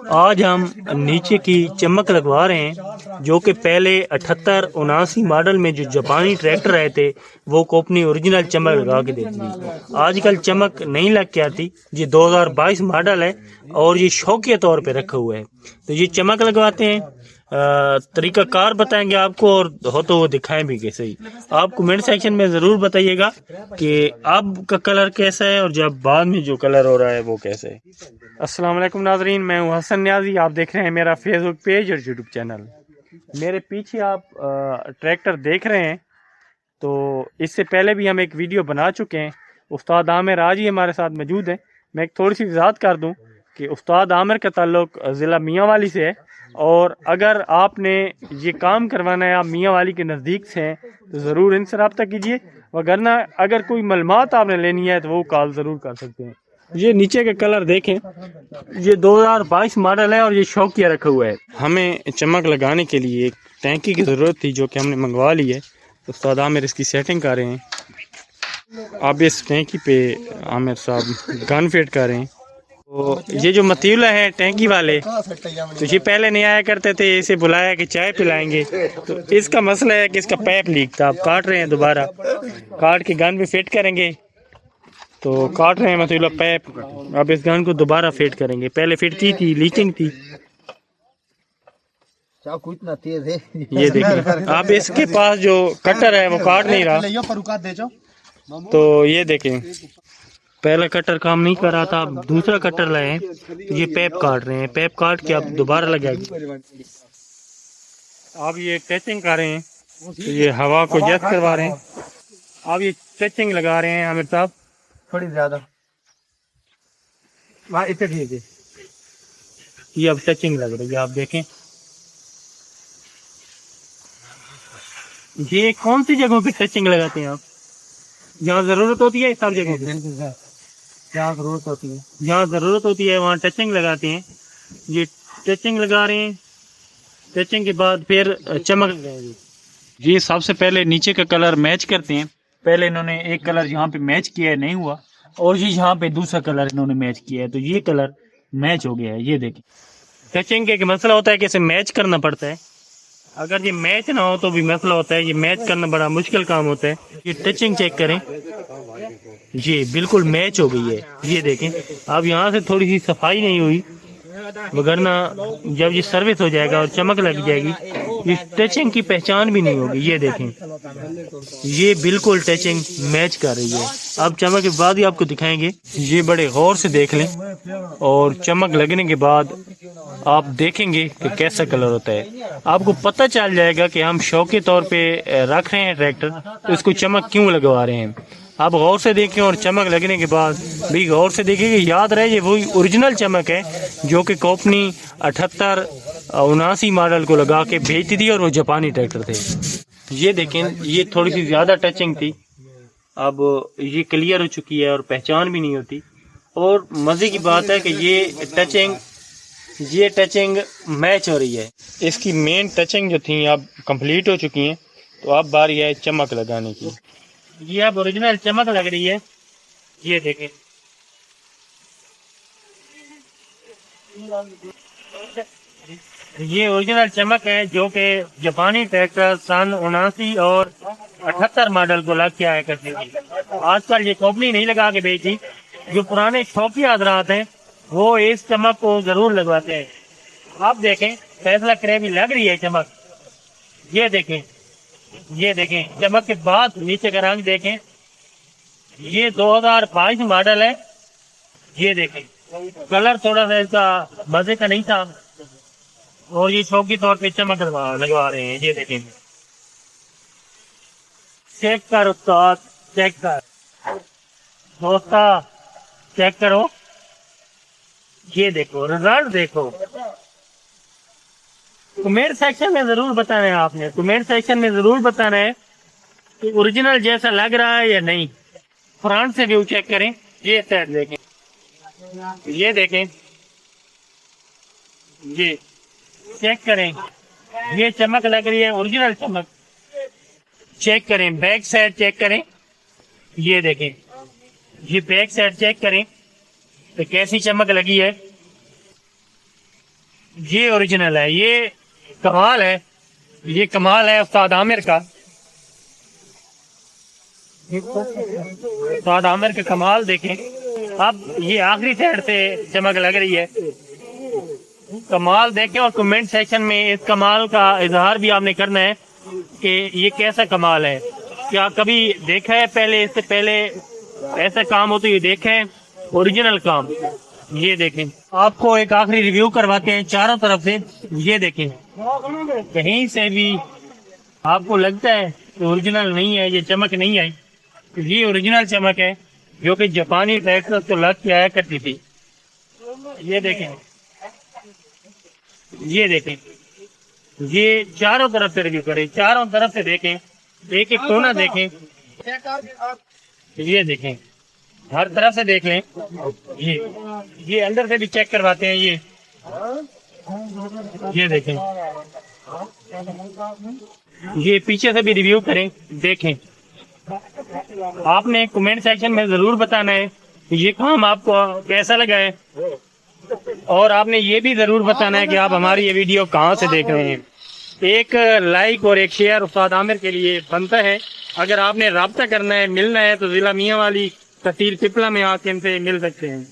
आज हम नीचे की चमक लगवा रहे हैं, जो कि पहले 78-79 मॉडल में जो जापानी ट्रैक्टर आए थे वो कंपनी ओरिजिनल चमक लगा के देती थी। आजकल चमक नहीं लग के आती। ये 2022 मॉडल है और ये शौकिया तौर पे रखा हुआ है। तो ये चमक लगवाते हैं, तरीका कार बताएंगे आपको और हो तो वो दिखाएं भी कैसे ही। आप कमेंट सेक्शन में ज़रूर बताइएगा कि आपका कलर कैसा है और जब बाद में जो कलर हो रहा है वो कैसे है। अस्सलाम वालेकुम नाजरीन, मैं हूं हसन न्याजी। आप देख रहे हैं मेरा फेसबुक पेज और यूट्यूब चैनल। मेरे पीछे आप ट्रैक्टर देख रहे हैं, तो इससे पहले भी हम एक वीडियो बना चुके हैं। उस्ताद आमिर आज ही हमारे साथ मौजूद है। मैं एक थोड़ी सी वजाहत कर दूं कि उस्ताद आमिर का ताल्लुक ज़िला मियांवाली से है, और अगर आपने ये काम करवाना है, आप मियांवाली के नज़दीक से हैं, तो ज़रूर इनसे रब्ता कीजिए। वगरना अगर कोई मालूमात आपने लेनी है तो वो कॉल ज़रूर कर सकते हैं। ये नीचे का कलर देखें, ये 2022 मॉडल है और ये शौकिया रखा हुआ है। हमें चमक लगाने के लिए एक टैंकी की ज़रूरत थी, जो कि हमने मंगवा ली है। उस्ताद आमिर इसकी सेटिंग कर रहे हैं। अब इस टैंकी पे आमिर साहब गन फिट कर रहे हैं। तो ये जो मतीला है टैंकी वाले, तो ये पहले नहीं आया करते थे, इसे बुलाया कि चाय पिलाएंगे। तो इसका मसला है कि इसका पाइप लीक था। अब काट रहे हैं, दोबारा काट के गन पे फिट करेंगे। तो काट रहे हैं मतीला पाइप, अब इस गन को दोबारा फिट करेंगे। पहले फिट की थी, लीकिंग थी। चाकू इतना तेज है। ये देखिए, अब इसके पास जो कटर है वो काट नहीं रहा। तो ये देखें, पहला कटर काम नहीं कर रहा था, अब दूसरा कटर लाए हैं। तो ये पैप काट रहे हैं, पैप काट के अब दोबारा लगाएंगे। अब ये टचिंग कर रहे हैं, तो ये हवा को जस्ट करवा रहे हैं। अब ये टचिंग लगा रहे हैं आमिर साहब, थोड़ी ज्यादा वहाँ इतने ठीक है। ये अब टचिंग लग रही है, आप देखें। ये कौन सी जगहों पे टचिंग लगाते हैं आप? जहाँ जरूरत होती है सब जगह पे, जहाँ जरूरत होती है, जहाँ जरूरत होती है वहाँ टचिंग लगाते हैं। ये टचिंग लगा रहे हैं, टचिंग के बाद फिर चमक लगाएंगे। ये सबसे पहले नीचे का कलर मैच करते हैं। पहले इन्होंने एक कलर यहाँ पे मैच किया है, नहीं हुआ, और ये यहाँ पे दूसरा कलर इन्होंने मैच किया है, तो ये कलर मैच हो गया है। ये देखिए, टचिंग का एक मसला होता है कि इसे मैच करना पड़ता है। अगर ये मैच ना हो तो भी मसला होता है, ये मैच करना बड़ा मुश्किल काम होता है। ये टचिंग चेक करें, ये बिल्कुल मैच हो गई है। ये देखें, अब यहाँ से थोड़ी सी सफाई नहीं हुई, वगरना जब ये सर्विस हो जाएगा और चमक लग जाएगी, ये टचिंग की पहचान भी नहीं होगी। ये देखें, ये बिल्कुल टचिंग मैच कर रही है। अब चमक के बाद ही आपको दिखाएंगे, ये बड़े गौर से देख लें, और चमक लगने के बाद आप देखेंगे कि कैसा कलर होता है। आपको पता चल जाएगा कि हम शौक के तौर पे रख रहे हैं ट्रैक्टर, तो इसको चमक क्यों लगवा रहे हैं। आप गौर से देखें और चमक लगने के बाद भी गौर से देखेंगे। याद रहे, ये वही ओरिजिनल चमक है जो कि कंपनी 78-79 मॉडल को लगा के भेजती थी, और वो जापानी ट्रैक्टर थे। ये देखें, ये थोड़ी सी ज़्यादा टचिंग थी, अब ये क्लियर हो चुकी है और पहचान भी नहीं होती। और मज़े की बात है कि ये टचिंग मैच हो रही है। इसकी मेन टचिंग जो थी अब कंप्लीट हो चुकी हैं, तो अब बारी है चमक लगाने की। ये अब ओरिजिनल चमक लग रही है। ये देखें, ये ओरिजिनल चमक है जो कि जापानी ट्रैक्टर सन 79 और 78 मॉडल को लग के आया करती थी। आजकल ये कंपनी नहीं लगा के बेची। जो पुराने शौकिया हजरात हैं वो इस चमक को जरूर लगवाते हैं। आप देखें, फैसला करे भी लग रही है चमक। ये देखें, ये देखें चमक के बाद नीचे का रंग देखें। ये 2022 मॉडल है। ये देखें, कलर थोड़ा सा इसका मजे का नहीं था, और ये शौक के तौर पे चमक लगवा रहे हैं। ये देखें, चेक कर उस्ताद, चेक कर दोस्ता, चेक करो। ये देखो, रिजल्ट देखो। कमेंट सेक्शन में जरूर बताना है, आपने कमेंट सेक्शन में जरूर बताना है कि ओरिजिनल जैसा लग रहा है या नहीं। फ्रंट से व्यू चेक करें, ये साइड देखें, ये देखें, ये चेक करें, ये चमक लग रही है, ओरिजिनल चमक। चेक करें, बैक साइड चेक करें, ये देखें, ये बैक साइड चेक करें तो कैसी चमक लगी है। ये ओरिजिनल है, ये कमाल है, ये कमाल है उस्ताद आमिर का। उस्ताद आमिर का कमाल देखें। अब ये आखिरी साइड से चमक लग रही है, कमाल देखें। और कमेंट सेक्शन में इस कमाल का इजहार भी आपने करना है कि ये कैसा कमाल है, क्या कभी देखा है पहले, इससे पहले ऐसा काम हो तो ये देखें, ओरिजिनल काम। ये देखें, आपको एक आखिरी रिव्यू करवाते हैं चारों तरफ से। ये देखें, कहीं से भी आपको लगता है कि ओरिजिनल नहीं है, ये चमक नहीं आई, ये ओरिजिनल चमक है जो कि जापानी ट्रैक्टर तो लग के आया करती थी। ये देखें, ये देखें, ये चारों तरफ से रिव्यू करें, चारों तरफ से देखें, एक एक कोना देखें, ये देखें, हर तरफ से देख लें। ये अंदर से भी चेक करवाते हैं। ये देखें, ये पीछे से भी रिव्यू करें, देखें। आपने कमेंट सेक्शन में जरूर बताना है कि ये काम आपको कैसा लगा है, और आपने ये भी जरूर बताना है कि आप हमारी ये वीडियो कहाँ से देख रहे हैं। एक लाइक और एक शेयर उस्ताद आमिर के लिए बनता है। अगर आपने राब्ता करना है, मिलना है, तो जिला मियां वाली तहसील पिपला में आके इनसे मिल सकते हैं।